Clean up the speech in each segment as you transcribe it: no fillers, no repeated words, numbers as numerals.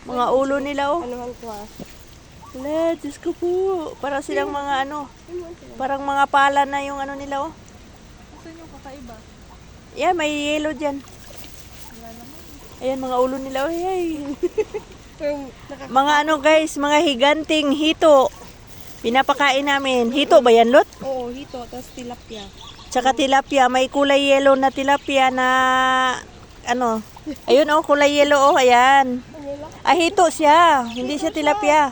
Mga ulo nila oh. Ano ang kuha? Wala, Diyos ko po. Parang silang mga ano. Parang mga pala na yung ano nila oh. Gusto nyo kakaiba? Yan, may yellow dyan. Ayan, mga ulo nila. Ay, ay. Mga ano guys, mga higanting hito. Pinapakain namin. Hito ba yan, Lot? Oo, hito. Tapos tilapia. Tsaka tilapia. May kulay yellow na tilapia na ano. Ayun oh, kulay yellow oh. Ayan. Ah, hito siya. Hindi siya tilapia.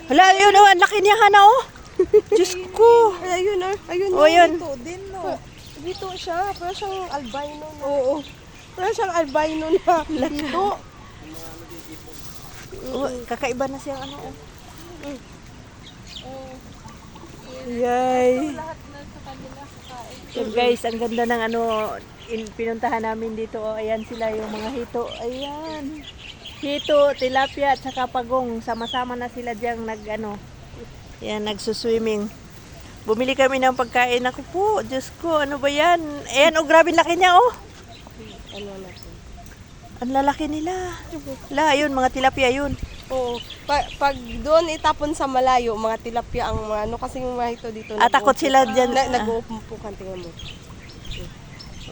Hala, ayun oh. Ang laki niya, Hana oh. Diyos ko. Ay, ayun ah. Ayun Oh, ayun. Hito din no. Hito siya. Pero siyang albino na. Oo. Pero siyang albino na. Hito. Oh, kakaiba na siyang ano oh. Yay. Lahat na sa kanila kakain. Yan guys, ang ganda ng ano, pinuntahan namin dito. Oh, ayan sila yung mga hito. Ayan. Hito, tilapia at saka pagong. Sama-sama na sila diyang yan, nagsuswimming. Bumili kami ng pagkain. Ako po, Diyos ko, ano ba yan? Ayan, oh, grabe laki niya, oh. Ano natin? Ang lalaki nila. La, ayun, mga tilapia yun. Oo. Pag doon itapon sa malayo, mga tilapia ang mga ano kasi yung mga hito dito. Ah, takot sila dyan. Nag-uumpukan, tingnan mo.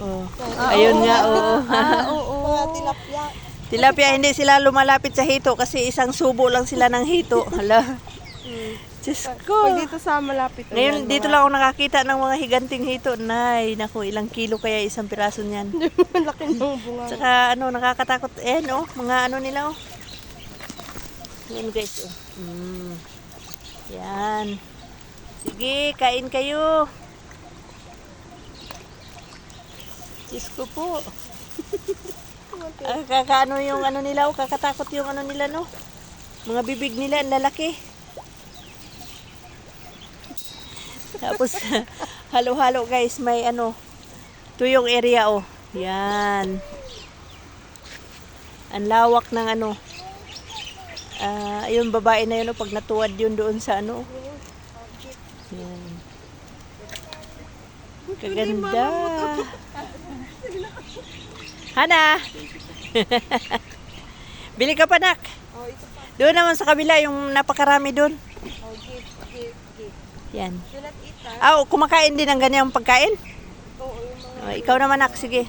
Oh. Ayun nga, oh. Oo. Mga tilapia. Tilapia, hindi sila lumalapit sa hito kasi isang subo lang sila ng hito. Hala. Diyos ko. Pag dito sa malapit. Ngayon, dito lang ako nakakita ng mga higanting hito. Nay, naku, ilang kilo kaya isang piraso niyan. Laki ng bunga. Tsaka, ano, nakakatakot. Eh, no? Mga ano nila, oh. Yan, guys, oh. Yan. Sige, kain kayo. Diyos ko po. Kakaano yung ano nila, oh. Kakatakot yung ano nila, no? Mga bibig nila, ang lalaki. Tapos, halo-halo guys, may ano, tuyong area oh. Yan. Ang lawak ng ano. Yung babae na yun oh, pag natuwad yun doon sa ano. Yan. Kaganda. Hana! Bili ka pa, nak. Oh, ito pa. Doon naman sa kabila, yung napakarami doon. Oh, give. Yan. Do not eat, ha? Kumakain din ng ganyang pagkain? Oo, yung mga... Ikaw naman, nak, sige.